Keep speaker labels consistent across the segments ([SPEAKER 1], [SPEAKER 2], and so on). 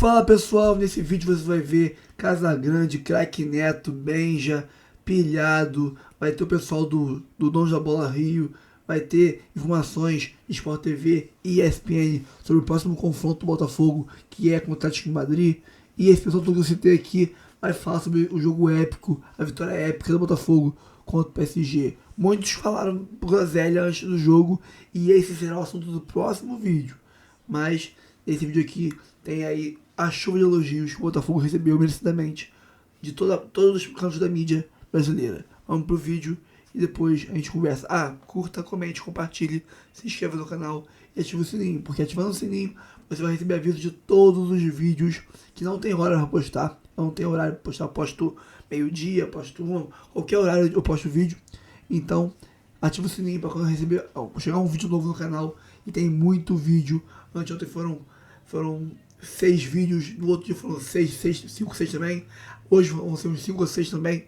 [SPEAKER 1] Fala pessoal, nesse vídeo você vai ver Casagrande, Craque Neto, Benja, Pilhado, vai ter o pessoal do Donos da Bola Rio, vai ter informações Sport TV e ESPN sobre o próximo confronto do Botafogo, que é contra o Atlético de Madrid, e esse pessoal todo que eu citei aqui vai falar sobre o jogo épico, a vitória épica do Botafogo contra o PSG. Muitos falaram groselha antes do jogo e esse será o assunto do próximo vídeo, mas esse vídeo aqui tem aí a chuva de elogios que o Botafogo recebeu merecidamente de todos os cantos da mídia brasileira. Vamos pro vídeo e depois a gente conversa. Curta, comente, compartilhe, se inscreva no canal e ative o sininho, porque ativando o sininho você vai receber aviso de todos os vídeos que não tem hora para postar. Não tem horário para postar, posto meio-dia, posto qualquer horário eu posto vídeo. Então, ativa o sininho para quando receber, chegar um vídeo novo no canal. E tem muito vídeo. Anteontem foram 6 vídeos, no outro dia foram 5, 6 também. Hoje vão ser uns 5 ou 6 também.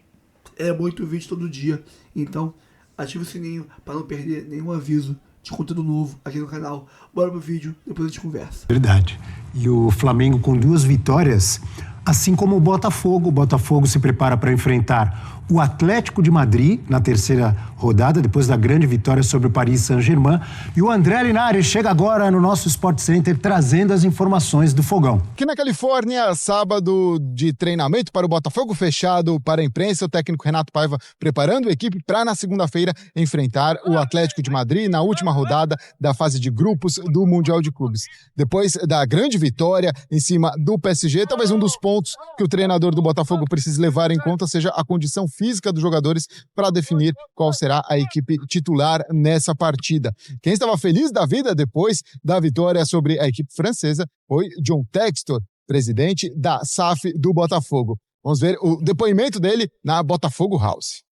[SPEAKER 1] É muito vídeo todo dia. Então, ativa o sininho para não perder nenhum aviso de conteúdo novo aqui no canal. Bora pro vídeo, depois a gente conversa.
[SPEAKER 2] Verdade. E o Flamengo com 2 vitórias, assim como o Botafogo se prepara para enfrentar o Atlético de Madrid na terceira rodada, depois da grande vitória sobre o Paris Saint-Germain. E o André Linares chega agora no nosso Sport Center trazendo as informações do Fogão.
[SPEAKER 3] Aqui na Califórnia, sábado de treinamento para o Botafogo fechado para a imprensa, o técnico Renato Paiva preparando a equipe para na segunda-feira enfrentar o Atlético de Madrid na última rodada da fase de grupos do Mundial de Clubes. Depois da grande vitória em cima do PSG, talvez um dos pontos que o treinador do Botafogo precise levar em conta seja a condição física dos jogadores para definir qual será a equipe titular nessa partida. Quem estava feliz da vida depois da vitória sobre a equipe francesa foi John Textor, presidente da SAF do Botafogo. Vamos ver o depoimento dele na Botafogo House.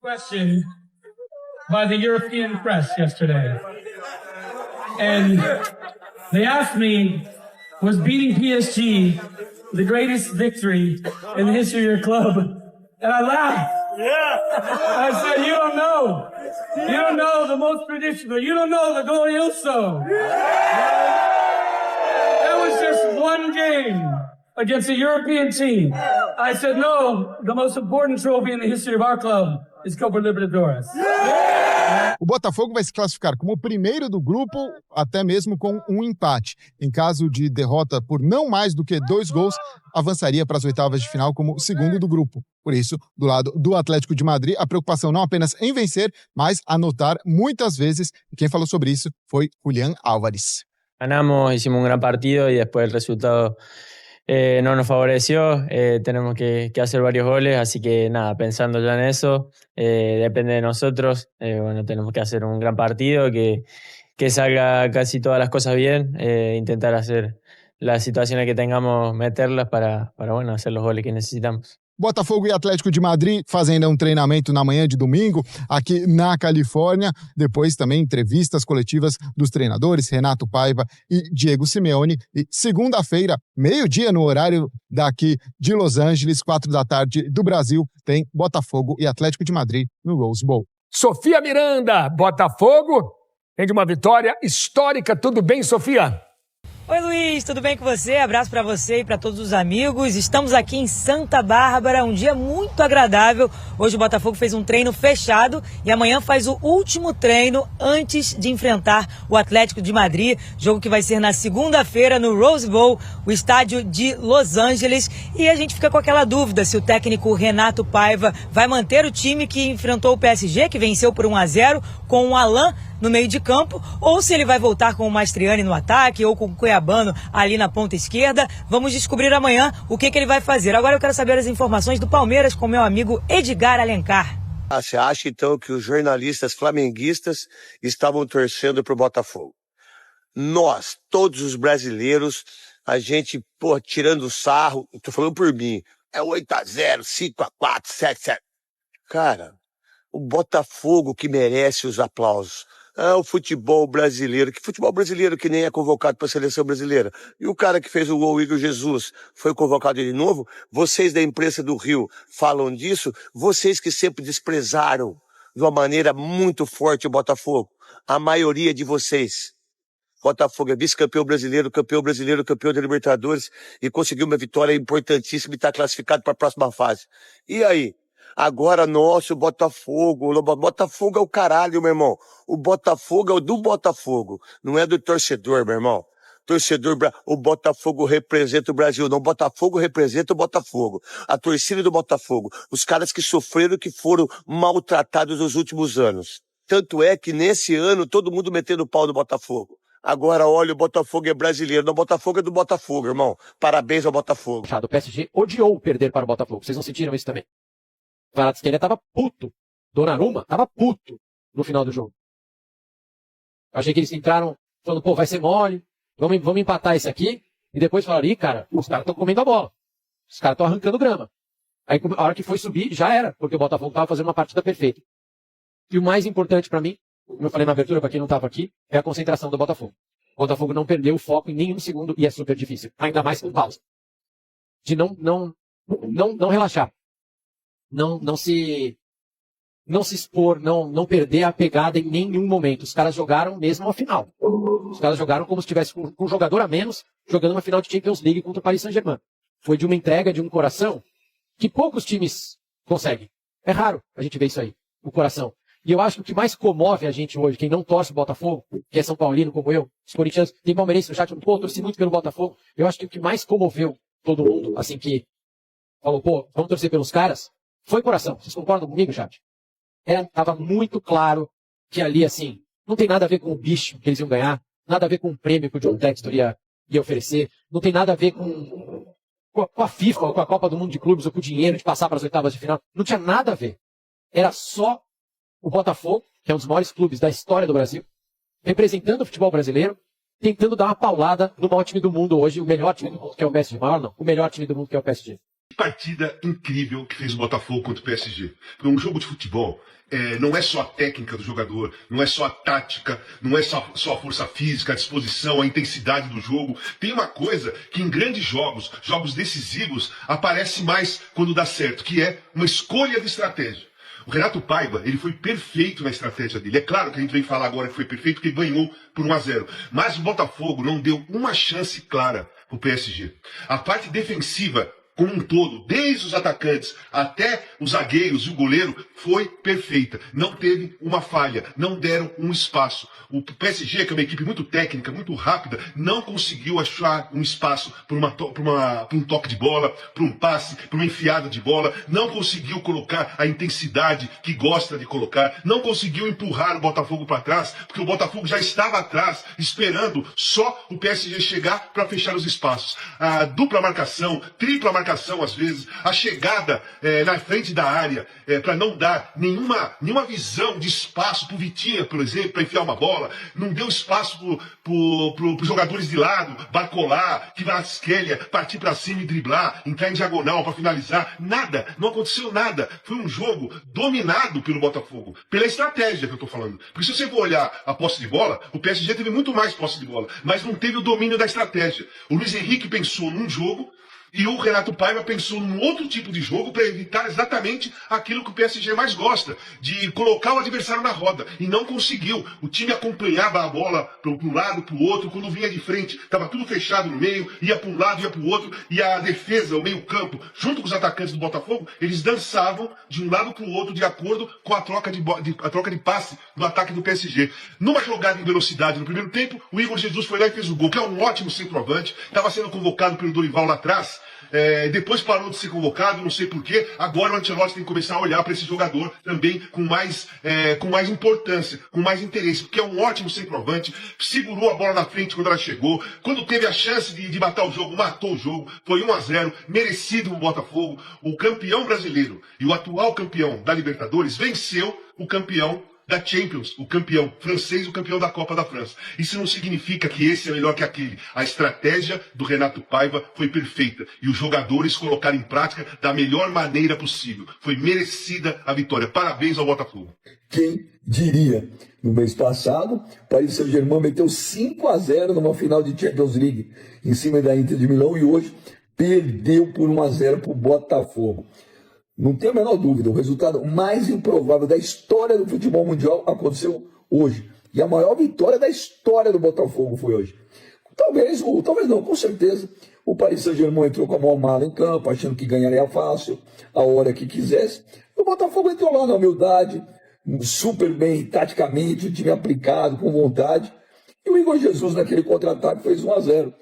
[SPEAKER 4] Question by the European press yesterday. And they asked me, was beating PSG the greatest victory in the history of your club? And I laughed. Yeah. I said, you don't know. You don't know the most traditional. You don't know the glorioso. That was just one game against a European team. I said, no, the most important trophy in the history of our club is Copa Libertadores.
[SPEAKER 3] O Botafogo vai se classificar como o primeiro do grupo, até mesmo com um empate. Em caso de derrota por não mais do que 2 gols, avançaria para as oitavas de final como segundo do grupo. Por isso, do lado do Atlético de Madrid, a preocupação não apenas em vencer, mas anotar muitas vezes. E quem falou sobre isso foi Julián Álvares.
[SPEAKER 5] Ganamos, hicimos un gran partido y después el resultado no nos favoreció. Tenemos que hacer varios goles, así que nada, pensando ya en eso, depende de nosotros. Bueno, tenemos que hacer un gran partido, que salga casi todas las cosas bien, intentar hacer las situaciones que tengamos, meterlas para bueno, hacer los goles que necesitamos.
[SPEAKER 3] Botafogo e Atlético de Madrid fazendo um treinamento na manhã de domingo aqui na Califórnia. Depois também entrevistas coletivas dos treinadores Renato Paiva e Diego Simeone. E segunda-feira, meio-dia no horário daqui de Los Angeles, 4 da tarde do Brasil, tem Botafogo e Atlético de Madrid no Rose Bowl.
[SPEAKER 6] Sofia Miranda, Botafogo, tem de uma vitória histórica. Tudo bem, Sofia?
[SPEAKER 7] Oi, Luiz, tudo bem com você? Abraço para você e para todos os amigos. Estamos aqui em Santa Bárbara, um dia muito agradável. Hoje o Botafogo fez um treino fechado e amanhã faz o último treino antes de enfrentar o Atlético de Madrid, jogo que vai ser na segunda-feira no Rose Bowl, o estádio de Los Angeles. E a gente fica com aquela dúvida se o técnico Renato Paiva vai manter o time que enfrentou o PSG, que venceu por 1-0, com o Alain no meio de campo, ou se ele vai voltar com o Mastriani no ataque ou com o Cuiabano ali na ponta esquerda. Vamos descobrir amanhã o que ele vai fazer. Agora eu quero saber as informações do Palmeiras com meu amigo Edgar Alencar.
[SPEAKER 8] Você acha então que os jornalistas flamenguistas estavam torcendo para o Botafogo? Nós, todos os brasileiros, a gente, tirando sarro, tô falando por mim, é 8-0, 5-4, 7-7. Cara, o Botafogo que merece os aplausos. O futebol brasileiro. Que futebol brasileiro que nem é convocado para a seleção brasileira? E o cara que fez o gol, o Igor Jesus, foi convocado de novo? Vocês da imprensa do Rio falam disso? Vocês que sempre desprezaram de uma maneira muito forte o Botafogo. A maioria de vocês. Botafogo é vice-campeão brasileiro, campeão da Libertadores e conseguiu uma vitória importantíssima e está classificado para a próxima fase. E aí? Agora, nosso Botafogo é o caralho, meu irmão. O Botafogo é o do Botafogo, não é do torcedor, meu irmão. O Botafogo representa o Brasil, não, o Botafogo representa o Botafogo. A torcida do Botafogo, os caras que sofreram, que foram maltratados nos últimos anos. Tanto é que nesse ano todo mundo metendo o pau no Botafogo. Agora, olha, o Botafogo é brasileiro. Não, o Botafogo é do Botafogo, irmão. Parabéns ao Botafogo.
[SPEAKER 9] O PSG odiou perder para o Botafogo. Vocês não sentiram isso também? O Kvaratskhelia tava puto. Donnarumma tava puto no final do jogo. Eu achei que eles entraram falando, pô, vai ser mole. Vamos empatar esse aqui. E depois falaram, ih, cara, os caras estão comendo a bola. Os caras estão arrancando grama. Aí a hora que foi subir, já era. Porque o Botafogo tava fazendo uma partida perfeita. E o mais importante para mim, como eu falei na abertura, para quem não estava aqui, é a concentração do Botafogo. O Botafogo não perdeu o foco em nenhum segundo e é super difícil. Ainda mais com pausa. De não relaxar. Não se expor, não perder a pegada em nenhum momento. Os caras jogaram mesmo a final. Os caras jogaram como se estivesse com um jogador a menos, jogando uma final de Champions League contra o Paris Saint-Germain. Foi de uma entrega, de um coração, que poucos times conseguem. É raro a gente ver isso aí, o coração. E eu acho que o que mais comove a gente hoje, quem não torce o Botafogo, que é São Paulino como eu, os corintianos, tem palmeirense no chat, pô, torci muito pelo Botafogo. Eu acho que o que mais comoveu todo mundo, assim que falou, pô, vamos torcer pelos caras, foi coração. Vocês concordam comigo, chat? Tava muito claro que ali, assim, não tem nada a ver com o bicho que eles iam ganhar, nada a ver com o prêmio que o John Textor ia oferecer, não tem nada a ver com a FIFA, ou com a Copa do Mundo de Clubes, ou com o dinheiro de passar para as oitavas de final. Não tinha nada a ver. Era só o Botafogo, que é um dos maiores clubes da história do Brasil, representando o futebol brasileiro, tentando dar uma paulada no maior time do mundo hoje, o melhor time do mundo, que é o PSG. Maior não, o melhor time do mundo, que é o PSG.
[SPEAKER 10] Que partida incrível que fez o Botafogo contra o PSG. Porque um jogo de futebol não é só a técnica do jogador, não é só a tática, não é só a força física, a disposição, a intensidade do jogo. Tem uma coisa que em grandes jogos decisivos, aparece mais quando dá certo, que é uma escolha de estratégia. O Renato Paiva, ele foi perfeito na estratégia dele. É claro que a gente vem falar agora que foi perfeito, porque ganhou por 1-0. Mas o Botafogo não deu uma chance clara pro PSG. A parte defensiva, como um todo, desde os atacantes até os zagueiros e o goleiro, foi perfeita. Não teve uma falha, não deram um espaço. O PSG, que é uma equipe muito técnica, muito rápida, não conseguiu achar um espaço para um toque de bola, para um passe, para uma enfiada de bola, não conseguiu colocar a intensidade que gosta de colocar, não conseguiu empurrar o Botafogo para trás, porque o Botafogo já estava atrás, esperando só o PSG chegar para fechar os espaços. A dupla marcação, tripla marcação às vezes, a chegada na frente da área, para não dar nenhuma visão de espaço para o Vitinha, por exemplo, para enfiar uma bola, não deu espaço para os jogadores de lado, Barcolar, Kvaratskhelia, partir para cima e driblar, entrar em diagonal para finalizar, nada, não aconteceu nada. Foi um jogo dominado pelo Botafogo, pela estratégia que eu estou falando. Porque se você for olhar a posse de bola, o PSG teve muito mais posse de bola, mas não teve o domínio da estratégia. O Luiz Henrique pensou num jogo, e o Renato Paiva pensou num outro tipo de jogo para evitar exatamente aquilo que o PSG mais gosta, de colocar o adversário na roda. E não conseguiu. O time acompanhava a bola para um lado, para o outro. Quando vinha de frente, estava tudo fechado no meio, ia para um lado, ia para o outro. E a defesa, o meio-campo, junto com os atacantes do Botafogo, eles dançavam de um lado para o outro de acordo com a troca de passe do ataque do PSG. Numa jogada em velocidade no primeiro tempo, o Igor Jesus foi lá e fez o gol, que é um ótimo centroavante. Estava sendo convocado pelo Dorival lá atrás. Depois parou de ser convocado, não sei porquê. Agora o Ancelotti tem que começar a olhar para esse jogador também com mais importância, com mais interesse, porque é um ótimo centroavante, segurou a bola na frente quando ela chegou, quando teve a chance de matar o jogo, matou o jogo, foi 1-0, merecido o Botafogo. O campeão brasileiro e o atual campeão da Libertadores venceu o campeão da Champions, o campeão francês, o campeão da Copa da França. Isso não significa que esse é melhor que aquele. A estratégia do Renato Paiva foi perfeita e os jogadores colocaram em prática da melhor maneira possível. Foi merecida a vitória. Parabéns ao Botafogo.
[SPEAKER 11] Quem diria? No mês passado, o Paris Saint-Germain meteu 5-0 numa final de Champions League em cima da Inter de Milão e hoje perdeu por 1-0 para o Botafogo. Não tem a menor dúvida, o resultado mais improvável da história do futebol mundial aconteceu hoje. E a maior vitória da história do Botafogo foi hoje. Talvez não, com certeza. O Paris Saint-Germain entrou com a mão mala em campo, achando que ganharia fácil, a hora que quisesse. O Botafogo entrou lá na humildade, super bem, taticamente, o time aplicado, com vontade. E o Igor Jesus, naquele contra-ataque, fez 1-0.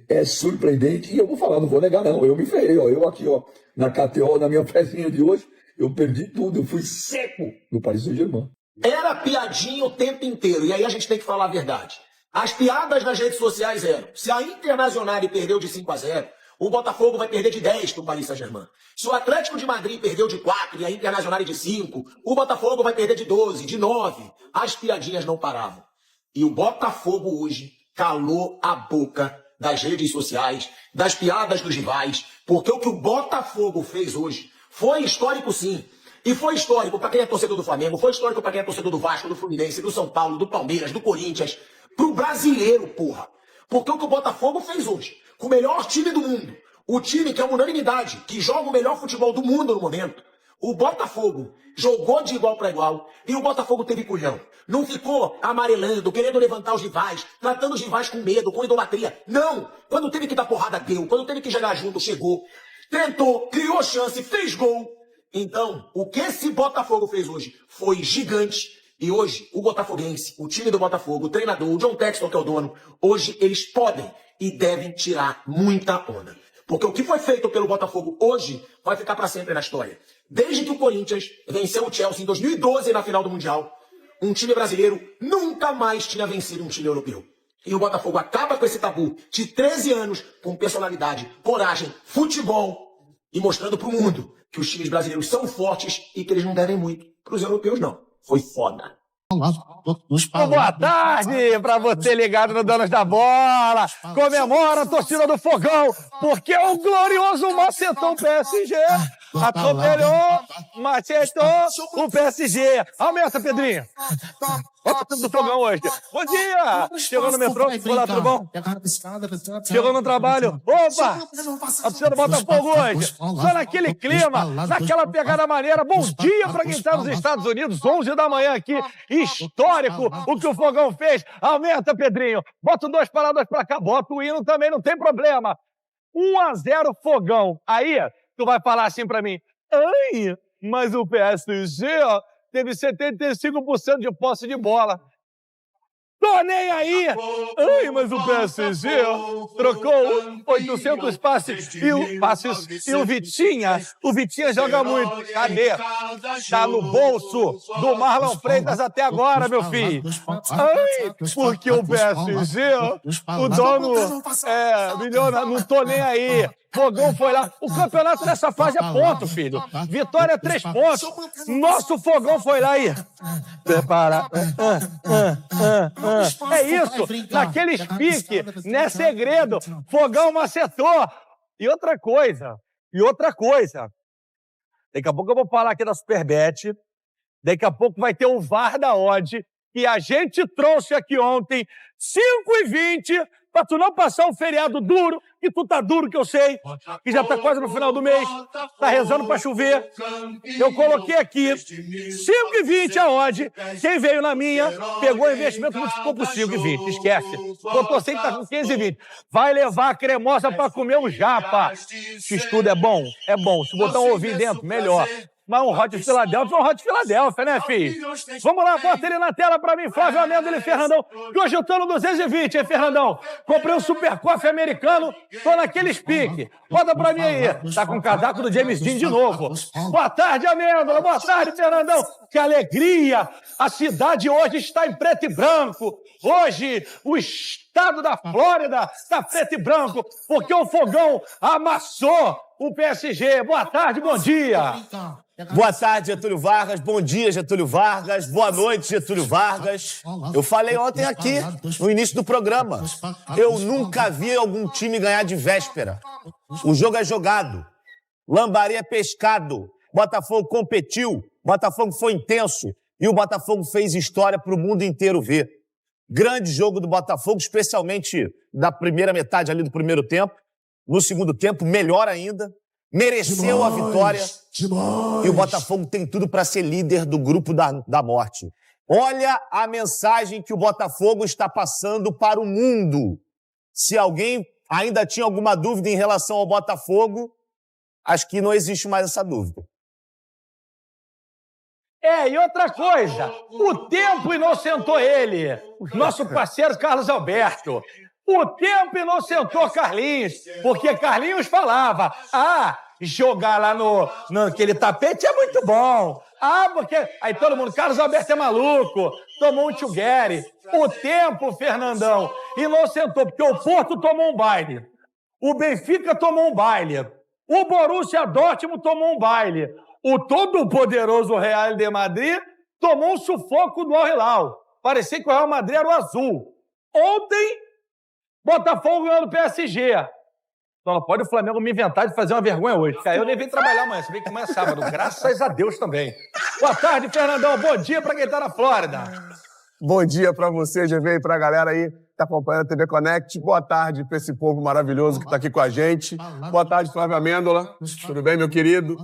[SPEAKER 11] É surpreendente. E eu vou falar, não vou negar, não. Eu me ferrei, ó. Eu aqui, ó, na KTO, na minha pecinha de hoje, eu perdi tudo. Eu fui seco no Paris Saint-Germain.
[SPEAKER 12] Era piadinha o tempo inteiro. E aí a gente tem que falar a verdade. As piadas nas redes sociais eram: se a Internacional perdeu de 5-0, o Botafogo vai perder de 10 para o Paris Saint-Germain. Se o Atlético de Madrid perdeu de 4 e a Internacional de 5, o Botafogo vai perder de 12, de 9. As piadinhas não paravam. E o Botafogo hoje calou a boca das redes sociais, das piadas dos rivais, porque o que o Botafogo fez hoje foi histórico, sim. E foi histórico para quem é torcedor do Flamengo, foi histórico para quem é torcedor do Vasco, do Fluminense, do São Paulo, do Palmeiras, do Corinthians, pro brasileiro, porra. Porque o que o Botafogo fez hoje, com o melhor time do mundo, o time que é uma unanimidade, que joga o melhor futebol do mundo no momento, o Botafogo jogou de igual para igual e o Botafogo teve culhão. Não ficou amarelando, querendo levantar os rivais, tratando os rivais com medo, com idolatria. Não! Quando teve que dar porrada, deu. Quando teve que jogar junto, chegou. Tentou, criou chance, fez gol. Então, o que esse Botafogo fez hoje foi gigante. E hoje, o botafoguense, o time do Botafogo, o treinador, o John Textor, que é o dono, hoje eles podem e devem tirar muita onda. Porque o que foi feito pelo Botafogo hoje vai ficar para sempre na história. Desde que o Corinthians venceu o Chelsea em 2012 na final do Mundial, um time brasileiro nunca mais tinha vencido um time europeu. E o Botafogo acaba com esse tabu de 13 anos, com personalidade, coragem, futebol, e mostrando para o mundo que os times brasileiros são fortes e que eles não devem muito para os europeus, não. Foi foda.
[SPEAKER 13] Boa tarde para você ligado no Donos da Bola. Comemora a torcida do Fogão, porque o glorioso macetou o PSG. Atropelou, macetou o PSG. Aumenta, Pedrinho. Olha o time do Fogão hoje. Bom dia! Chegou no metrô, olá, tudo bom? Chegou no trabalho. Opa! A torcida do Botafogo hoje. Só naquele clima, naquela pegada maneira. Bom dia para quem está nos Estados Unidos, 11 da manhã aqui. Histórico o que o Fogão fez. Aumenta, Pedrinho. Bota o 2 paradas para cá. Bota o hino também, não tem problema. 1-0 Fogão. Aí, tu vai falar assim para mim: ai, mas o PSG teve 75% de posse de bola. Tô nem aí! Ai, mas o PSG trocou 800 passes e o Vitinha joga muito. Cadê? Tá no bolso do Marlon Freitas até agora, meu filho. Ai, porque o PSG, o dono, não tô nem aí. Fogão foi lá. O campeonato nessa fase é ponto, filho. Vitória é 3 pontos. Nosso Fogão foi lá e... Prepara. É isso. Naqueles piques, não é segredo. Fogão macetou. E outra coisa. Daqui a pouco eu vou falar aqui da Superbet. Daqui a pouco vai ter o VAR da Odd. Que a gente trouxe aqui ontem, 5h20, pra tu não passar um feriado duro, que tu tá duro, que eu sei, que já tá quase no final do mês, tá rezando pra chover. Eu coloquei aqui, 5h20 a odd, quem veio na minha, pegou o investimento, multiplicou por 5h20, esquece. Botou sempre tá com 15h20. Vai levar a cremosa pra comer o japa. X-tudo é bom? É bom. Se botar um ovinho dentro, melhor. Mas um Hot Filadélfia é um Hot Filadélfia, né, filho? Vamos lá, bota ele na tela pra mim, Flávio Amêndola e Fernandão. Que hoje eu tô no 220, hein, Fernandão? Comprei um Super Coffee americano, tô naquele pique. Bota pra mim aí. Tá com o casaco do James Dean de novo. Boa tarde, Amêndola. Boa tarde, Fernandão. Que alegria! A cidade hoje está em preto e branco. Hoje, o estado da Flórida está preto e branco, porque o Fogão amassou o PSG. Boa tarde, bom dia.
[SPEAKER 14] Boa tarde, Getúlio Vargas. Bom dia, Getúlio Vargas. Boa noite, Getúlio Vargas. Eu falei ontem aqui, no início do programa, eu nunca vi algum time ganhar de véspera. O jogo é jogado. Lambari é pescado. Botafogo competiu. Botafogo foi intenso. E o Botafogo fez história para o mundo inteiro ver. Grande jogo do Botafogo, especialmente da primeira metade ali do primeiro tempo. No segundo tempo, melhor ainda. Mereceu a vitória. E o Botafogo tem tudo para ser líder do grupo da morte. Olha a mensagem que o Botafogo está passando para o mundo. Se alguém ainda tinha alguma dúvida em relação ao Botafogo, acho que não existe mais essa dúvida.
[SPEAKER 6] E outra coisa, o tempo inocentou ele, o nosso parceiro Carlos Alberto. O tempo inocentou Carlinhos, porque Carlinhos falava, jogar lá naquele tapete é muito bom. Porque... Aí todo mundo, Carlos Alberto é maluco, tomou um tchuguere. O tempo, Fernandão, inocentou, porque o Porto tomou um baile, o Benfica tomou um baile, o Borussia Dortmund tomou um baile, o todo-poderoso Real de Madrid tomou um sufoco do Al Hilal. Parecia que o Real Madrid era o azul. Ontem, Botafogo ganhou do PSG. Só não pode o Flamengo me inventar de fazer uma vergonha hoje. Eu nem vim trabalhar amanhã, se bem que amanhã é sábado. Graças a Deus também. Boa tarde, Fernandão. Bom dia para quem tá na Flórida.
[SPEAKER 15] Bom dia para você, GV, e para a galera aí que tá acompanhando a TV Connect. Boa tarde para esse povo maravilhoso que tá aqui com a gente. Boa tarde, Flávio Amêndola. Tudo bem, meu querido?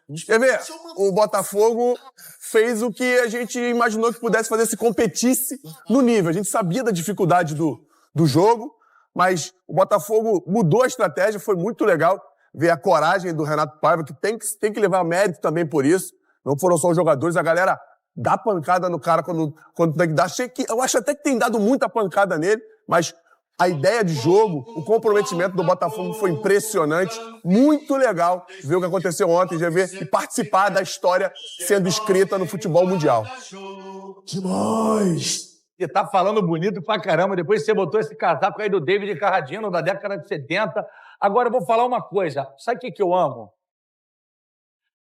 [SPEAKER 15] GV, o Botafogo fez o que a gente imaginou que pudesse fazer se competisse no nível. A gente sabia da dificuldade do jogo, mas o Botafogo mudou a estratégia, foi muito legal ver a coragem do Renato Paiva, que tem que levar mérito também por isso. Não foram só os jogadores, a galera dá pancada no cara quando tem que dar. Eu acho até que tem dado muita pancada nele, mas a ideia de jogo, o comprometimento do Botafogo foi impressionante. Muito legal ver o que aconteceu ontem, já ver e participar da história sendo escrita no futebol mundial.
[SPEAKER 6] Demais! Você tá falando bonito pra caramba, depois você botou esse casaco aí do David Carradino, da década de 70. Agora eu vou falar uma coisa, sabe o que eu amo?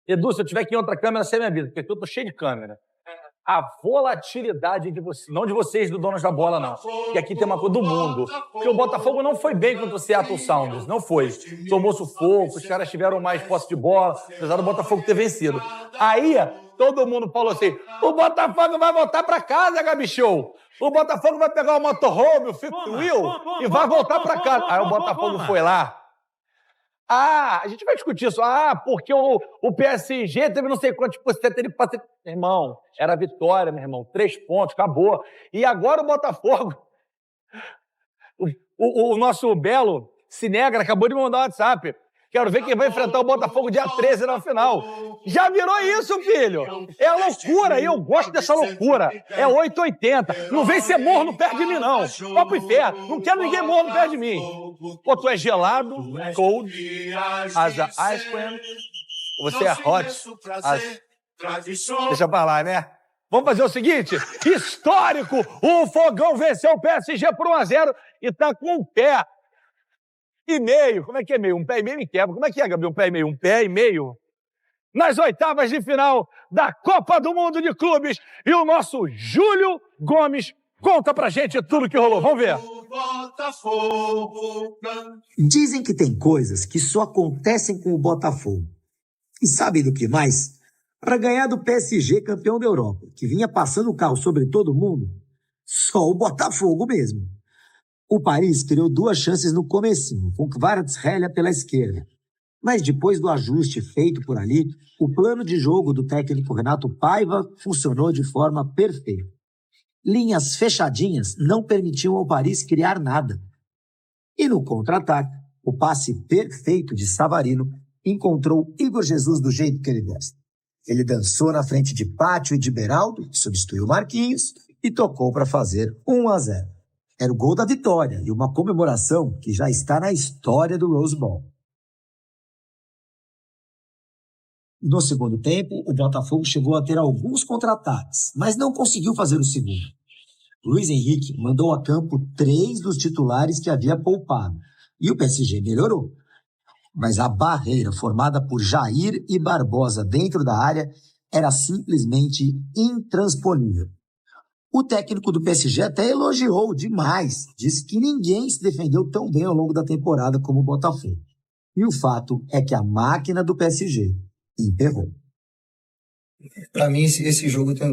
[SPEAKER 6] Edu, se eu tiver aqui em outra câmera, você é minha vida, porque eu tô cheio de câmera. A volatilidade de vocês, não de vocês, do Donos da Bola, não. E aqui tem uma coisa do mundo. Porque o Botafogo não foi bem contra o Seattle Sounders, não foi. Tomou sufoco, os caras tiveram mais posse de bola, apesar do Botafogo ter vencido. Aí, todo mundo falou assim, o Botafogo vai voltar pra casa, Gabi Show. O Botafogo vai pegar o motorhome, o Fifth Wheel, e vai voltar pra casa. Aí o Botafogo foi lá. A gente vai discutir isso. Porque o PSG teve não sei quantos por cento. Irmão, era vitória, meu irmão. 3 pontos, acabou. E agora o Botafogo... O nosso Belo Cinegra acabou de mandar um WhatsApp. Quero ver quem vai enfrentar o Botafogo dia 13 na final. Já virou isso, filho. É a loucura, e eu gosto dessa loucura. É 880. Não vem ser morno perto de mim, não. Vá pro inferno. Não quero ninguém morno perto de mim. Pô, tu é gelado, cold, as a ice cream. Você é hot, Deixa pra lá, né? Vamos fazer o seguinte, histórico. O Fogão venceu o PSG por 1-0 e tá com um pé e meio. Como é que é meio? Um pé e meio me quebra. Como é que é, Gabi? Um pé e meio? Um pé e meio. Nas oitavas de final da Copa do Mundo de Clubes. E o nosso Júlio Gomes conta pra gente tudo que rolou. Vamos ver.
[SPEAKER 16] Dizem que tem coisas que só acontecem com o Botafogo. E sabem do que mais? Para ganhar do PSG campeão da Europa, que vinha passando o carro sobre todo mundo, só o Botafogo mesmo. O Paris criou 2 chances no comecinho, com Kvaratskhelia pela esquerda. Mas depois do ajuste feito por ali, o plano de jogo do técnico Renato Paiva funcionou de forma perfeita. Linhas fechadinhas não permitiam ao Paris criar nada. E no contra-ataque, o passe perfeito de Savarino encontrou Igor Jesus do jeito que ele gosta. Ele dançou na frente de Pátio e de Beraldo, substituiu Marquinhos e tocou para fazer 1-0. Era o gol da vitória e uma comemoração que já está na história do Rose Bowl. No segundo tempo, o Botafogo chegou a ter alguns contra-ataques, mas não conseguiu fazer o segundo. Luiz Henrique mandou a campo 3 dos titulares que havia poupado, e o PSG melhorou. Mas a barreira formada por Jair e Barbosa dentro da área era simplesmente intransponível. O técnico do PSG até elogiou demais, disse que ninguém se defendeu tão bem ao longo da temporada como o Botafogo. E o fato é que a máquina do PSG emperrou.
[SPEAKER 17] Para mim, esse jogo tem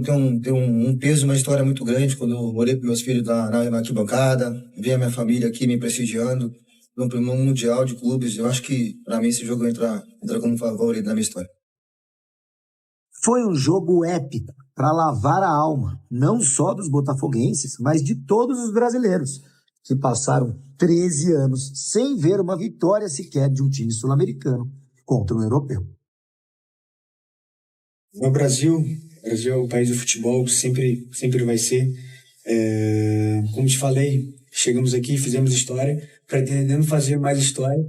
[SPEAKER 17] um peso, uma história muito grande. Quando eu olhei para meus filhos na arquibancada, vi a minha família aqui me prestigiando, no primeiro mundial de clubes, eu acho que, para mim, esse jogo entra como favorito na minha história.
[SPEAKER 16] Foi um jogo épico para lavar a alma, não só dos botafoguenses, mas de todos os brasileiros, que passaram 13 anos sem ver uma vitória sequer de um time sul-americano contra um europeu.
[SPEAKER 17] O Brasil é o país do futebol, sempre vai ser. Como te falei, chegamos aqui, fizemos história, pretendendo fazer mais história.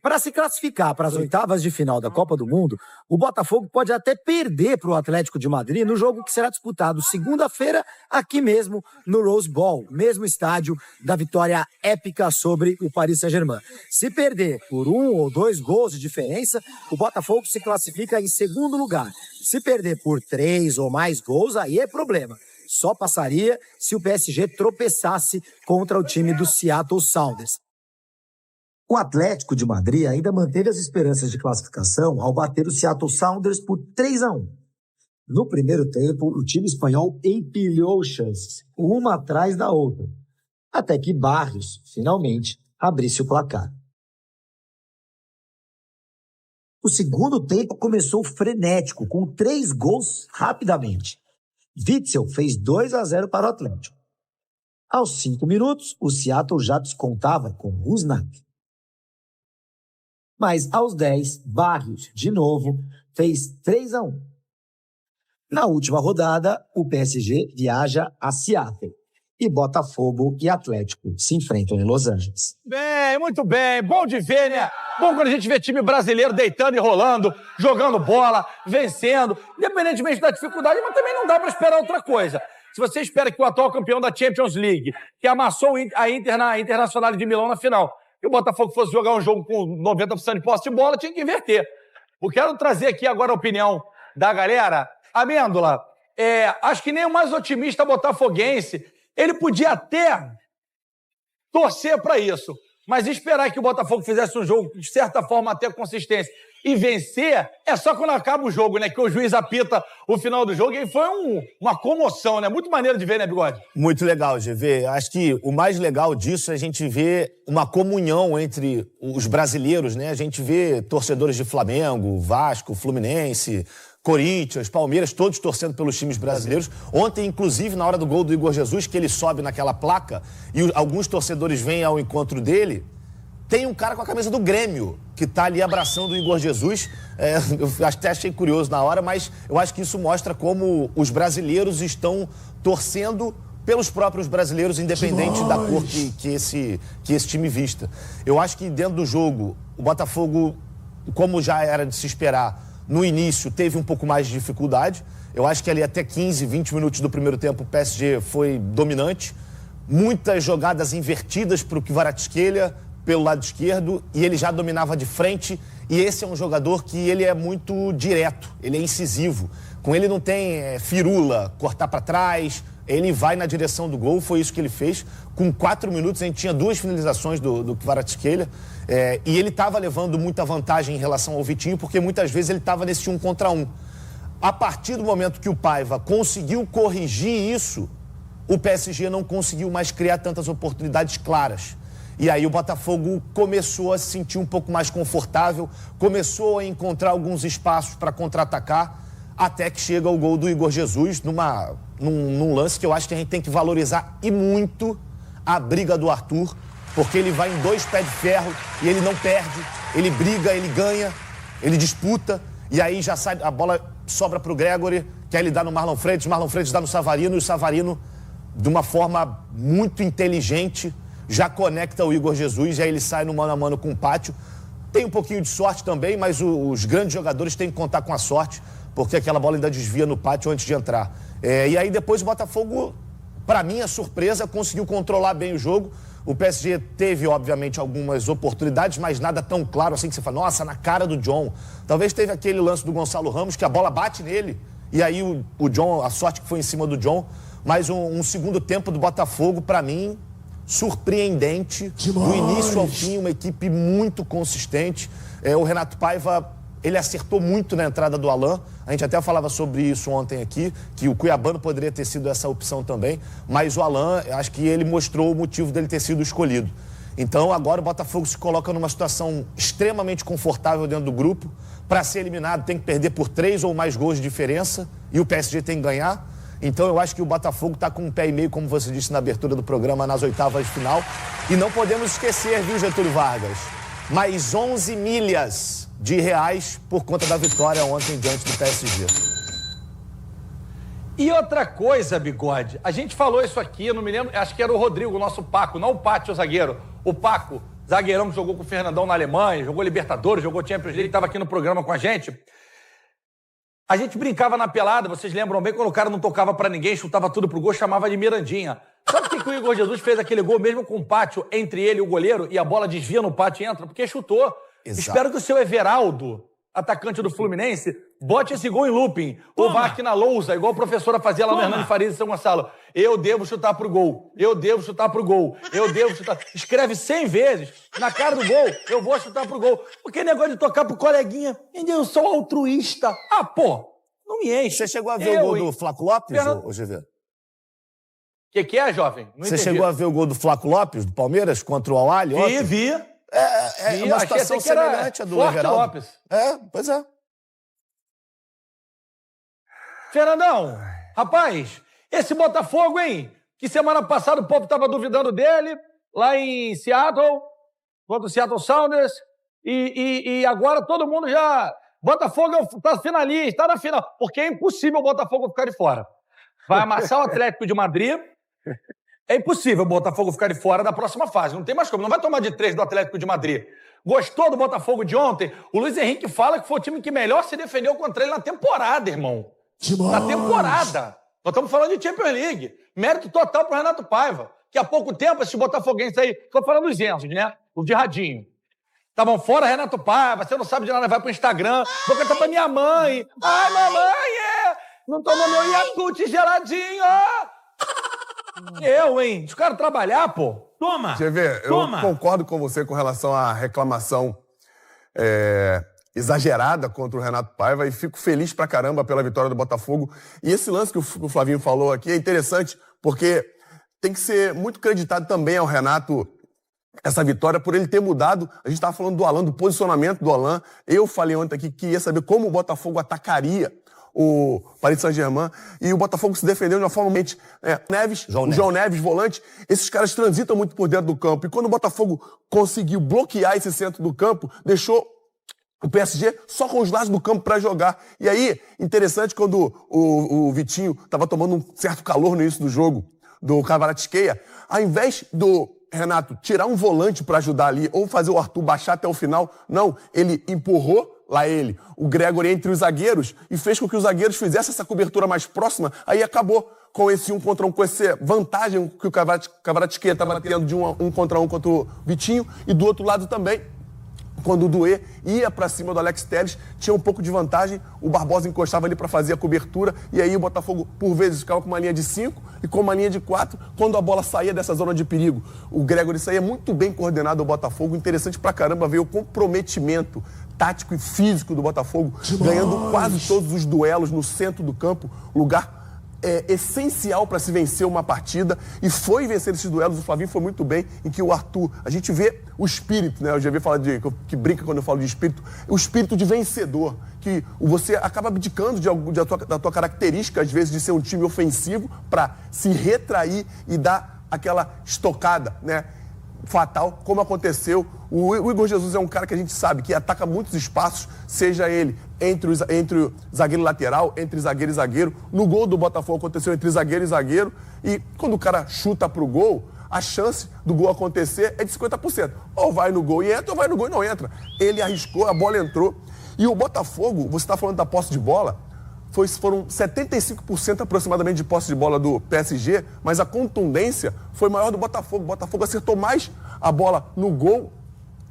[SPEAKER 18] Para se classificar para as oitavas de final da Copa do Mundo, o Botafogo pode até perder para o Atlético de Madrid no jogo que será disputado segunda-feira, aqui mesmo no Rose Bowl, mesmo estádio da vitória épica sobre o Paris Saint-Germain. Se perder por 1 ou 2 gols de diferença, o Botafogo se classifica em segundo lugar. Se perder por 3 ou mais gols, aí é problema. Só passaria se o PSG tropeçasse contra o time do Seattle Sounders.
[SPEAKER 16] O Atlético de Madrid ainda manteve as esperanças de classificação ao bater o Seattle Sounders por 3-1. No primeiro tempo, o time espanhol empilhou chances, uma atrás da outra, até que Barrios, finalmente, abrisse o placar. O segundo tempo começou frenético, com 3 gols rapidamente. Witzel fez 2-0 para o Atlético. Aos 5 minutos, o Seattle já descontava com Rusnak. Mas aos 10, Barrios, de novo, fez 3-1. Na última rodada, o PSG viaja a Seattle e Botafogo e Atlético se enfrentam em Los Angeles.
[SPEAKER 6] Bem, muito bem. Bom de ver, né? Bom quando a gente vê time brasileiro deitando e rolando, jogando bola, vencendo, independentemente da dificuldade, mas também não dá para esperar outra coisa. Se você espera que o atual campeão da Champions League, que amassou a Inter na Internacional de Milão na final, que o Botafogo fosse jogar um jogo com 90% de posse de bola, tinha que inverter. Eu quero trazer aqui agora a opinião da galera. Amêndola, acho que nem o mais otimista botafoguense, ele podia até torcer para isso, mas esperar que o Botafogo fizesse um jogo de certa forma até consistência e vencer é só quando acaba o jogo, né? Que o juiz apita o final do jogo e foi uma comoção, né? Muito maneiro de ver, né, Bigode?
[SPEAKER 14] Muito legal, GV. Acho que o mais legal disso é a gente ver uma comunhão entre os brasileiros, né? A gente vê torcedores de Flamengo, Vasco, Fluminense, Corinthians, Palmeiras, todos torcendo pelos times brasileiros. Ontem, inclusive, na hora do gol do Igor Jesus, que ele sobe naquela placa e alguns torcedores vêm ao encontro dele, tem um cara com a camisa do Grêmio que tá ali abraçando o Igor Jesus. Eu até achei curioso na hora, mas eu acho que isso mostra como os brasileiros estão torcendo pelos próprios brasileiros, independente da cor que esse time vista. Eu acho que dentro do jogo, o Botafogo, como já era de se esperar, no início teve um pouco mais de dificuldade. Eu acho que ali até 15, 20 minutos do primeiro tempo o PSG foi dominante. Muitas jogadas invertidas para o Kvaratskhelia pelo lado esquerdo e ele já dominava de frente. E esse é um jogador que ele é muito direto, ele é incisivo. Com ele não tem firula, cortar para trás, ele vai na direção do gol, foi isso que ele fez. Com 4 minutos a gente tinha 2 finalizações do Kvaratskhelia. E ele estava levando muita vantagem em relação ao Vitinho, porque muitas vezes ele estava nesse 1 contra 1. A partir do momento que o Paiva conseguiu corrigir isso, o PSG não conseguiu mais criar tantas oportunidades claras. E aí o Botafogo começou a se sentir um pouco mais confortável, começou a encontrar alguns espaços para contra-atacar, até que chega o gol do Igor Jesus, num lance que eu acho que a gente tem que valorizar e muito a briga do Arthur, porque ele vai em 2 pés de ferro e ele não perde, ele briga, ele ganha, ele disputa, e aí já sai, a bola sobra para o Gregory, que aí ele dá no Marlon Freitas dá no Savarino, e o Savarino, de uma forma muito inteligente, já conecta o Igor Jesus, e aí ele sai no mano a mano com o Pátio. Tem um pouquinho de sorte também, mas os grandes jogadores têm que contar com a sorte, porque aquela bola ainda desvia no Pátio antes de entrar. E aí depois o Botafogo, para minha surpresa, conseguiu controlar bem o jogo. O PSG teve, obviamente, algumas oportunidades, mas nada tão claro assim que você fala, nossa, na cara do John. Talvez teve aquele lance do Gonçalo Ramos, que a bola bate nele, e aí o John, a sorte que foi em cima do John. Mas um segundo tempo do Botafogo, para mim, surpreendente. Do início ao fim, uma equipe muito consistente. O Renato Paiva, ele acertou muito na entrada do Alain. A gente até falava sobre isso ontem aqui, que o Cuiabano poderia ter sido essa opção também. Mas o Alain, acho que ele mostrou o motivo dele ter sido escolhido. Então agora o Botafogo se coloca numa situação extremamente confortável dentro do grupo. Para ser eliminado tem que perder por 3 ou mais gols de diferença e o PSG tem que ganhar. Então eu acho que o Botafogo está com um pé e meio, como você disse na abertura do programa, nas oitavas de final. E não podemos esquecer, viu, Getúlio Vargas? Mais 11 milhas de reais por conta da vitória ontem diante do PSG.
[SPEAKER 6] E outra coisa, Bigode, a gente falou isso aqui, eu não me lembro, acho que era o Rodrigo, o nosso Paco, não o Pátio, o zagueiro. O Paco, zagueirão que jogou com o Fernandão na Alemanha, jogou Libertadores, jogou Champions League, estava aqui no programa com a gente. A gente brincava na pelada, vocês lembram bem, quando o cara não tocava pra ninguém, chutava tudo pro gol, chamava de Mirandinha. Sabe por que o Igor Jesus fez aquele gol mesmo com o Pátio entre ele e o goleiro e a bola desvia no Pátio e entra? Porque chutou. Exato. Espero que o seu Everaldo, atacante do Fluminense, bote esse gol em looping. Ou vá aqui na lousa, igual a professora fazia lá no Hernani Farias e São Gonçalo. Eu devo chutar pro gol. Eu devo chutar pro gol. Eu devo chutar. Escreve 100 vezes na cara do gol. Eu vou chutar pro gol. Porque negócio de tocar pro coleguinha. Eu sou altruísta. Ah, pô. Não me enche.
[SPEAKER 14] Você chegou a ver o gol do Flaco Lopes, ô GV?
[SPEAKER 6] O que é, jovem? Não
[SPEAKER 14] Você
[SPEAKER 6] entendi.
[SPEAKER 14] chegou a ver o gol do Flaco Lopes, do Palmeiras, contra o Al-Ahly ontem?
[SPEAKER 6] Vi.
[SPEAKER 14] É uma situação semelhante à do Everaldo.
[SPEAKER 6] Lopes.
[SPEAKER 14] Pois é.
[SPEAKER 6] Fernandão, rapaz, esse Botafogo, hein? Que semana passada o povo tava duvidando dele, lá em Seattle, contra o Seattle Sounders, e agora todo mundo já... Botafogo tá finalista, tá na final, porque é impossível o Botafogo ficar de fora. Vai amassar o Atlético de Madrid, é impossível o Botafogo ficar de fora da próxima fase, não tem mais como, não vai tomar de 3 do Atlético de Madrid. Gostou do Botafogo de ontem? O Luiz Henrique fala que foi o time que melhor se defendeu contra ele na temporada, irmão.
[SPEAKER 19] Demais.
[SPEAKER 6] Na temporada. Nós estamos falando de Champions League. Mérito total pro Renato Paiva. Que há pouco tempo, esses botafoguenses aí, tô falando dos Enzos, né? Os de radinho. Estavam fora, Renato Paiva, você não sabe de nada, vai pro Instagram, vou cantar pra minha mãe. Ai, mamãe, não tomou meu Yakult geladinho, hein? Os caras trabalhar, pô.
[SPEAKER 19] Toma!
[SPEAKER 15] GV, eu concordo com você com relação à reclamação exagerada contra o Renato Paiva e fico feliz pra caramba pela vitória do Botafogo. E esse lance que o Flavinho falou aqui é interessante, porque tem que ser muito creditado também ao Renato essa vitória por ele ter mudado. A gente estava falando do Alan, do posicionamento do Alan. Eu falei ontem aqui que ia saber como o Botafogo atacaria o Paris Saint-Germain, e o Botafogo se defendeu de uma forma mente. João Neves, volante, esses caras transitam muito por dentro do campo, e quando o Botafogo conseguiu bloquear esse centro do campo, deixou o PSG só com os lados do campo para jogar. E aí, interessante, quando o Vitinho estava tomando um certo calor no início do jogo, do Kvaratskhelia, ao invés do Renato tirar um volante para ajudar ali, ou fazer o Arthur baixar até o final, não, ele empurrou lá o Gregor entre os zagueiros e fez com que os zagueiros fizessem essa cobertura mais próxima, aí acabou com esse 1 contra 1, com essa vantagem que o Kvaratskhelia estava tendo de 1 contra 1 contra o Vitinho, e do outro lado também, quando o Doué ia para cima do Alex Telles, tinha um pouco de vantagem, o Barbosa encostava ali para fazer a cobertura, e aí o Botafogo, por vezes, ficava com uma linha de 5 e com uma linha de 4, quando a bola saía dessa zona de perigo. O Gregor saía muito bem coordenado ao Botafogo, interessante pra caramba ver o comprometimento tático e físico do Botafogo, ganhando quase todos os duelos no centro do campo, lugar essencial para se vencer uma partida, e foi vencer esses duelos. O Flavinho foi muito bem, em que o Arthur, a gente vê o espírito, né? Eu já vi falar que brinca quando eu falo de espírito, o espírito de vencedor, que você acaba abdicando da tua característica, às vezes, de ser um time ofensivo, para se retrair e dar aquela estocada, né? Fatal, como aconteceu. O Igor Jesus é um cara que a gente sabe que ataca muitos espaços, seja ele entre o zagueiro lateral, entre zagueiro e zagueiro. No gol do Botafogo aconteceu entre zagueiro e zagueiro, e quando o cara chuta pro gol, a chance do gol acontecer é de 50%. Ou vai no gol e entra, ou vai no gol e não entra. Ele arriscou, a bola entrou. E o Botafogo, você está falando da posse de bola, foram 75% aproximadamente de posse de bola do PSG, mas a contundência foi maior do Botafogo. O Botafogo acertou mais a bola no gol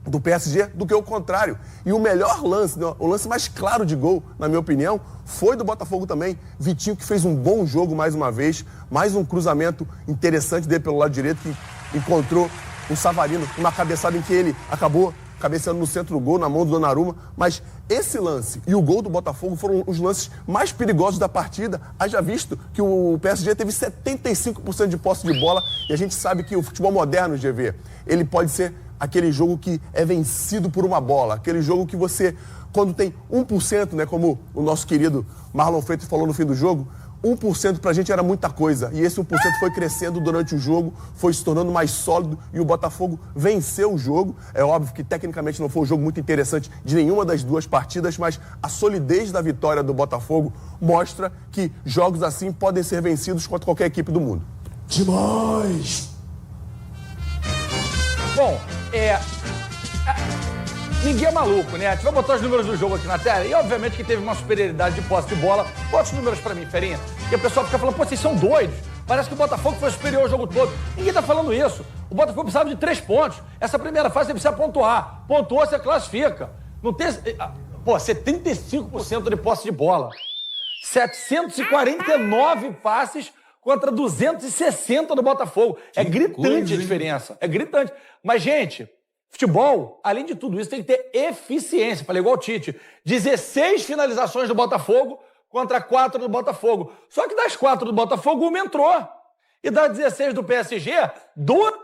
[SPEAKER 15] do PSG do que o contrário. E o melhor lance, o lance mais claro de gol, na minha opinião, foi do Botafogo também. Vitinho, que fez um bom jogo mais uma vez, mais um cruzamento interessante dele pelo lado direito, que encontrou o Savarino, uma cabeçada em que ele acabou cabeceando no centro do gol, na mão do Donnarumma, mas esse lance e o gol do Botafogo foram os lances mais perigosos da partida. Haja visto que o PSG teve 75% de posse de bola e a gente sabe que o futebol moderno, GV, ele pode ser aquele jogo que é vencido por uma bola, aquele jogo que você, quando tem 1%, né, como o nosso querido Marlon Freitas falou no fim do jogo, 1% pra gente era muita coisa. E esse 1% foi crescendo durante o jogo, foi se tornando mais sólido e o Botafogo venceu o jogo. É óbvio que tecnicamente não foi um jogo muito interessante de nenhuma das duas partidas, mas a solidez da vitória do Botafogo mostra que jogos assim podem ser vencidos contra qualquer equipe do mundo.
[SPEAKER 10] Demais!
[SPEAKER 6] Bom, ninguém é maluco, né? A gente vai botar os números do jogo aqui na tela e, obviamente, que teve uma superioridade de posse de bola. Bota os números pra mim, Ferinha. E o pessoal fica falando, pô, vocês são doidos. Parece que o Botafogo foi superior ao jogo todo. Ninguém tá falando isso. O Botafogo precisava de 3 pontos. Essa primeira fase você precisa pontuar. Pontuou, você classifica. Não tem... Pô, 75% de posse de bola. 749 passes contra 260 do Botafogo. É gritante a diferença. É gritante. Mas, gente... Futebol, além de tudo isso, tem que ter eficiência. Falei igual o Tite. 16 finalizações do Botafogo contra 4 do Botafogo. Só que das 4 do Botafogo, uma entrou. E das 16 do PSG, 2.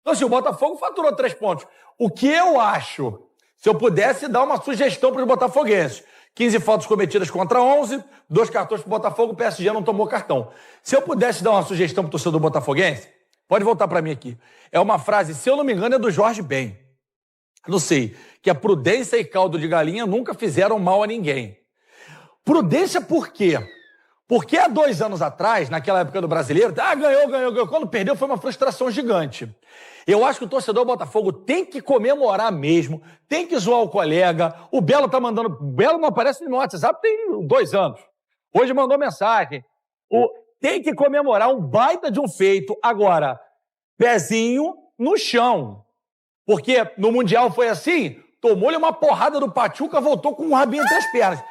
[SPEAKER 6] Então, assim, o Botafogo faturou 3 pontos. O que eu acho, se eu pudesse dar uma sugestão para os botafoguenses, 15 faltas cometidas contra 11, 2 cartões para o Botafogo, o PSG não tomou cartão. Se eu pudesse dar uma sugestão para o torcedor botafoguense, pode voltar para mim aqui. É uma frase, se eu não me engano, é do Jorge Ben. Não sei. Que a prudência e caldo de galinha nunca fizeram mal a ninguém. Prudência por quê? Porque há 2 anos atrás, naquela época do Brasileiro, ganhou. Quando perdeu foi uma frustração gigante. Eu acho que o torcedor Botafogo tem que comemorar mesmo, tem que zoar o colega. O Belo tá mandando... O Belo não aparece no WhatsApp tem 2 anos. Hoje mandou mensagem. Tem que comemorar um baita de um feito. Agora, pezinho no chão. Porque no Mundial foi assim, tomou-lhe uma porrada do Pachuca, voltou com um rabinho entre as pernas.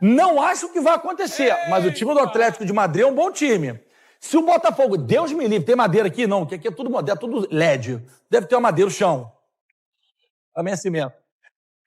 [SPEAKER 6] Não acho que vai acontecer, mas o time do Atlético de Madrid é um bom time. Se o Botafogo, Deus me livre, tem madeira aqui? Não, que aqui é tudo moderno, tudo LED. Deve ter uma madeira no chão. Também é cimento.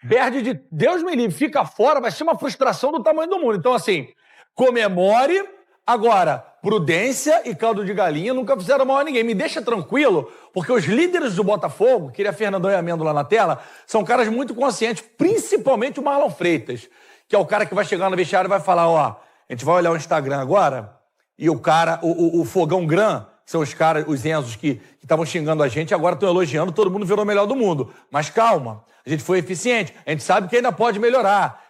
[SPEAKER 6] Perde de Deus me livre, fica fora, vai ser uma frustração do tamanho do mundo. Então, assim, comemore. Agora, prudência e caldo de galinha nunca fizeram mal a ninguém. Me deixa tranquilo, porque os líderes do Botafogo, queria Fernandão e Amêndola lá na tela, são caras muito conscientes, principalmente o Marlon Freitas, que é o cara que vai chegar no vestiário e vai falar, ó, a gente vai olhar o Instagram agora, e o cara, o Fogão Gran, que são os caras, os Enzos que estavam xingando a gente, agora estão elogiando, todo mundo virou o melhor do mundo. Mas calma, a gente foi eficiente, a gente sabe que ainda pode melhorar.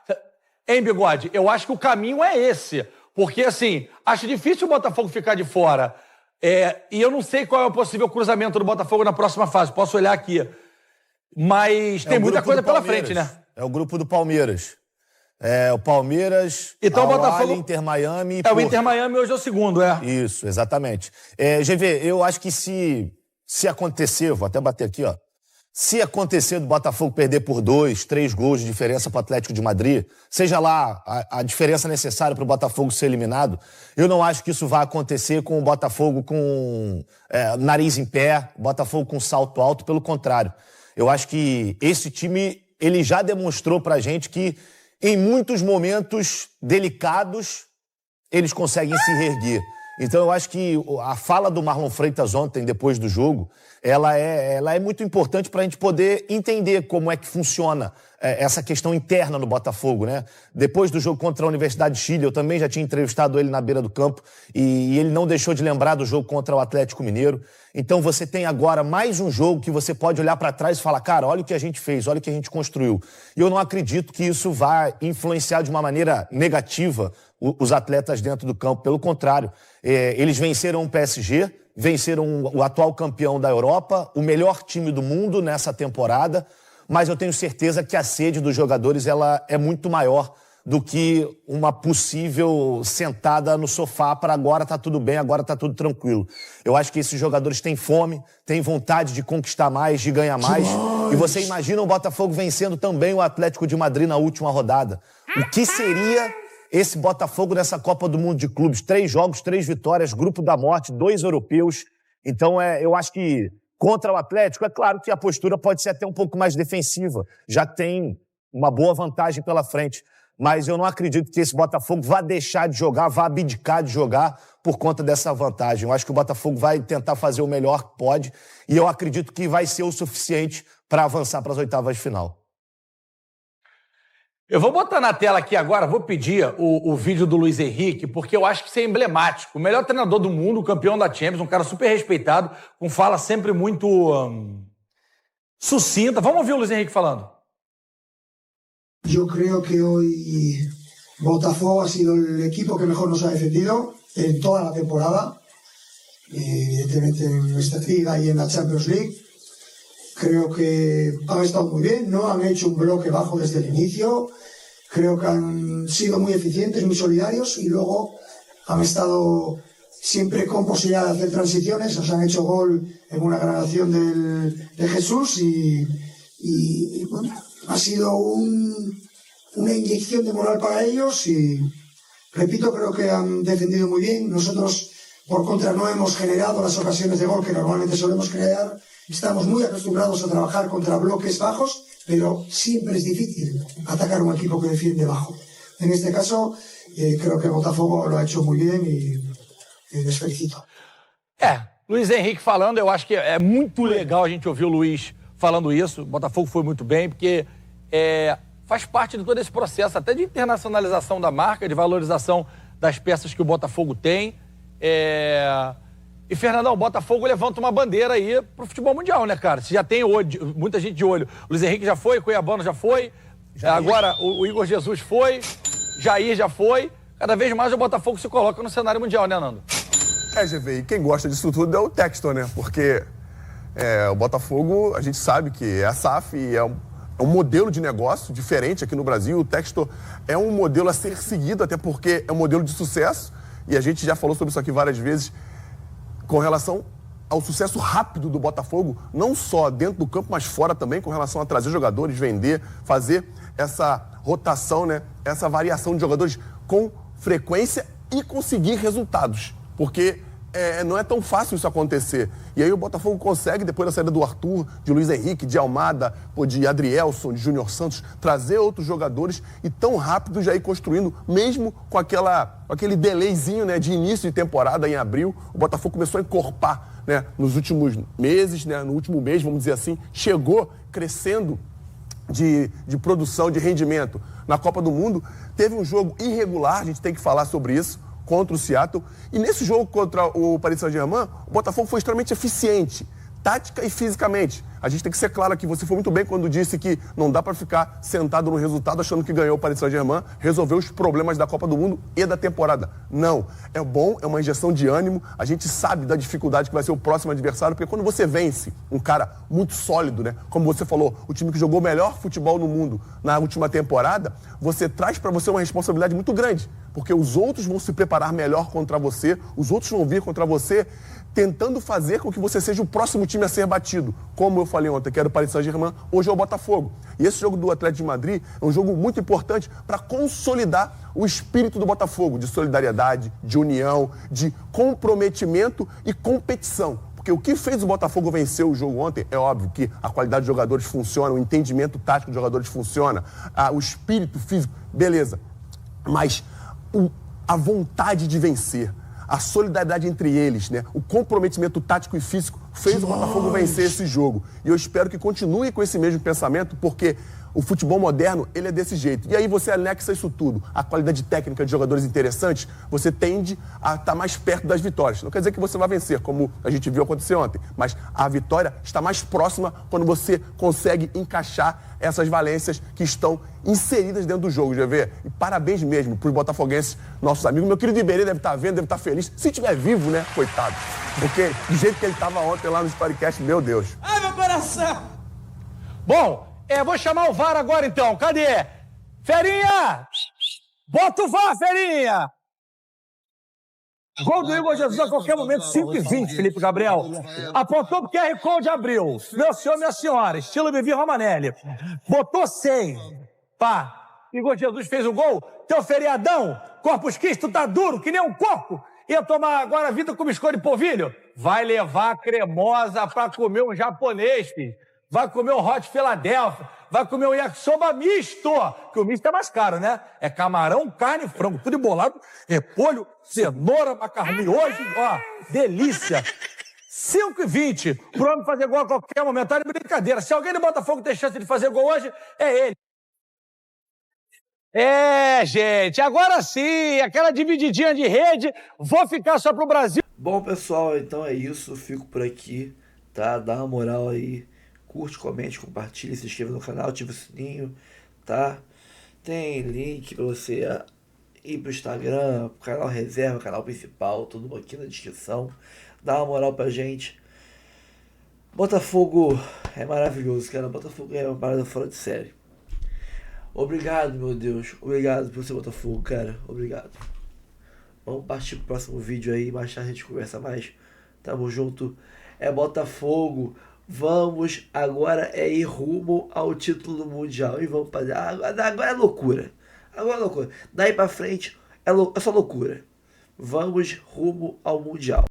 [SPEAKER 6] Hein, Bigode? Eu acho que o caminho é esse. Porque, assim, acho difícil o Botafogo ficar de fora. E eu não sei qual é o possível cruzamento do Botafogo na próxima fase. Posso olhar aqui. Mas tem muita coisa pela frente, né?
[SPEAKER 14] É o grupo do Palmeiras. O Palmeiras,
[SPEAKER 6] então, o Botafogo...
[SPEAKER 14] Inter Miami...
[SPEAKER 6] o Inter Miami hoje é o segundo,
[SPEAKER 14] Isso, exatamente. GV, eu acho que se acontecer, vou até bater aqui, ó. Se acontecer do Botafogo perder por 2, 3 gols de diferença para o Atlético de Madrid, seja lá a diferença necessária para o Botafogo ser eliminado, eu não acho que isso vai acontecer com o Botafogo com nariz em pé, o Botafogo com salto alto, pelo contrário. Eu acho que esse time, ele já demonstrou para a gente que em muitos momentos delicados eles conseguem se reerguer. Então eu acho que a fala do Marlon Freitas ontem, depois do jogo, ela é muito importante para a gente poder entender como é que funciona essa questão interna no Botafogo, né? Depois do jogo contra a Universidade de Chile, eu também já tinha entrevistado ele na beira do campo e ele não deixou de lembrar do jogo contra o Atlético Mineiro. Então você tem agora mais um jogo que você pode olhar para trás e falar, cara, olha o que a gente fez, olha o que a gente construiu. E eu não acredito que isso vá influenciar de uma maneira negativa os atletas dentro do campo. Pelo contrário, eles venceram o PSG, venceram o atual campeão da Europa, o melhor time do mundo nessa temporada, mas eu tenho certeza que a sede dos jogadores ela é muito maior do que uma possível sentada no sofá para agora tá tudo bem, agora tá tudo tranquilo. Eu acho que esses jogadores têm fome, têm vontade de conquistar mais, de ganhar mais. E você imagina o Botafogo vencendo também o Atlético de Madrid na última rodada. O que seria esse Botafogo nessa Copa do Mundo de Clubes? 3 jogos, 3 vitórias, grupo da morte, 2 europeus. Então eu acho que Contra o Atlético, é claro que a postura pode ser até um pouco mais defensiva. Já tem uma boa vantagem pela frente. Mas eu não acredito que esse Botafogo vá deixar de jogar, vá abdicar de jogar por conta dessa vantagem. Eu acho que o Botafogo vai tentar fazer o melhor que pode e eu acredito que vai ser o suficiente para avançar para as oitavas de final.
[SPEAKER 6] Eu vou botar na tela aqui agora, vou pedir o vídeo do Luiz Henrique, porque eu acho que isso é emblemático. O melhor treinador do mundo, campeão da Champions, um cara super respeitado, com fala sempre muito sucinta. Vamos ouvir o Luiz Henrique falando.
[SPEAKER 19] Yo creo que hoy Botafogo ha sido el equipo que mejor nos ha defendido en toda la temporada, evidentemente en esta liga y en la Champions League. Creo que han estado muy bien, no han hecho un bloque bajo desde el inicio, creo que han sido muy eficientes, muy solidarios y luego han estado siempre con posibilidad de hacer transiciones, nos han hecho gol en una gran acción de Jesús y bueno, ha sido una inyección de moral para ellos y, repito, creo que han defendido muy bien. Nosotros, por contra, no hemos generado las ocasiones de gol que normalmente solemos crear. Estamos muy acostumbrados a trabajar contra bloques bajos, pero siempre es difícil atacar un equipo que defiende bajo. En este caso, creo que Botafogo lo ha hecho muy bien y les felicito.
[SPEAKER 6] Luiz Henrique falando, eu acho que é muito legal a gente ouvir o Luiz falando isso. O Botafogo foi muito bem, porque faz parte de todo esse processo, até de internacionalização da marca, de valorização das peças que o Botafogo tem. E, Fernandão, o Botafogo levanta uma bandeira aí pro futebol mundial, né, cara? Você já tem muita gente de olho. O Luiz Henrique já foi, Cuiabano já foi, agora o Igor Jesus foi, Jair já foi. Cada vez mais o Botafogo se coloca no cenário mundial, né, Nando?
[SPEAKER 15] GV, e quem gosta disso tudo é o Textor, né? Porque o Botafogo, a gente sabe que é a SAF e é um modelo de negócio diferente aqui no Brasil. O Textor é um modelo a ser seguido, até porque é um modelo de sucesso. E a gente já falou sobre isso aqui várias vezes, com relação ao sucesso rápido do Botafogo, não só dentro do campo, mas fora também, com relação a trazer jogadores, vender, fazer essa rotação, né? Essa variação de jogadores com frequência e conseguir resultados. Porque não é tão fácil isso acontecer. E aí o Botafogo consegue, depois da saída do Arthur, de Luiz Henrique, de Almada, de Adrielson, de Júnior Santos, trazer outros jogadores e tão rápido já ir construindo, mesmo com aquele delayzinho, né, de início de temporada em abril. O Botafogo começou a encorpar, né, nos últimos meses, né, no último mês, vamos dizer assim, chegou crescendo de produção, de rendimento na Copa do Mundo. Teve um jogo irregular, a gente tem que falar sobre isso, contra o Seattle. E nesse jogo contra o Paris Saint-Germain, o Botafogo foi extremamente eficiente, tática e fisicamente. A gente tem que ser claro aqui, você foi muito bem quando disse que não dá para ficar sentado no resultado achando que ganhou o Paris Saint-Germain, resolveu os problemas da Copa do Mundo e da temporada. Não. É bom, é uma injeção de ânimo, a gente sabe da dificuldade que vai ser o próximo adversário, porque quando você vence um cara muito sólido, né, como você falou, o time que jogou o melhor futebol no mundo na última temporada, você traz para você uma responsabilidade muito grande, porque os outros vão se preparar melhor contra você, os outros vão vir contra você, tentando fazer com que você seja o próximo time a ser batido. Como eu falei ontem, que era o Paris Saint-Germain, hoje é o Botafogo. E esse jogo do Atlético de Madrid é um jogo muito importante para consolidar o espírito do Botafogo, de solidariedade, de união, de comprometimento e competição. Porque o que fez o Botafogo vencer o jogo ontem, é óbvio que a qualidade de jogadores funciona, o entendimento tático de jogadores funciona, o espírito físico, beleza. Mas a vontade de vencer, a solidariedade entre eles, né? O comprometimento tático e físico fez o Botafogo vencer esse jogo. E eu espero que continue com esse mesmo pensamento, porque o futebol moderno, ele é desse jeito. E aí você anexa isso tudo, a qualidade técnica de jogadores interessantes, você tende a estar mais perto das vitórias. Não quer dizer que você vai vencer, como a gente viu acontecer ontem, mas a vitória está mais próxima quando você consegue encaixar essas valências que estão inseridas dentro do jogo, GV. E parabéns mesmo para os botafoguenses, nossos amigos. Meu querido Iberê deve estar vendo, deve estar feliz. Se estiver vivo, né? Coitado. Porque do jeito que ele estava ontem lá no Storycast, meu Deus.
[SPEAKER 6] Ai, meu coração! Bom, vou chamar o VAR agora então. Cadê? Ferinha! Bota o VAR, Ferinha! Gol do Igor Jesus a qualquer momento, 5h20, Felipe Gabriel. Apontou pro QR Code, abriu. Meu senhor, minha senhora, estilo Vivi Romanelli. Botou 100. Pá, Igor Jesus fez o gol. Teu feriadão, Corpus Christi, tu tá duro, que nem um coco. Ia tomar agora a vida com biscoito de polvilho? vai levar a cremosa para comer um japonês, filho. Vai comer um Hot Philadelphia, vai comer um yakisoba misto, que o misto é mais caro, né? É camarão, carne, frango, tudo embolado, repolho, cenoura, macarrão miojo, ó, delícia. 5h20, pro homem fazer gol a qualquer momento, tá de brincadeira. Se alguém do Botafogo tem chance de fazer gol hoje, é ele. É, gente, agora sim, aquela divididinha de rede, vou ficar só pro Brasil.
[SPEAKER 1] Bom, pessoal, então é isso, fico por aqui, tá? Dá uma moral aí. Curte, comente, compartilhe, se inscreva no canal, ativa o sininho, tá? Tem link para você ir pro Instagram, pro canal reserva, canal principal, tudo aqui na descrição. Dá uma moral pra gente. Botafogo é maravilhoso, cara. Botafogo é uma parada fora de série. Obrigado, meu Deus. Obrigado por ser Botafogo, cara. Obrigado. Vamos partir pro próximo vídeo aí, mais tarde a gente conversa mais. Tamo junto. É Botafogo. Vamos agora ir rumo ao título mundial. E vamos fazer. Agora é loucura. Agora é loucura. Daí pra frente é só loucura. Vamos rumo ao mundial.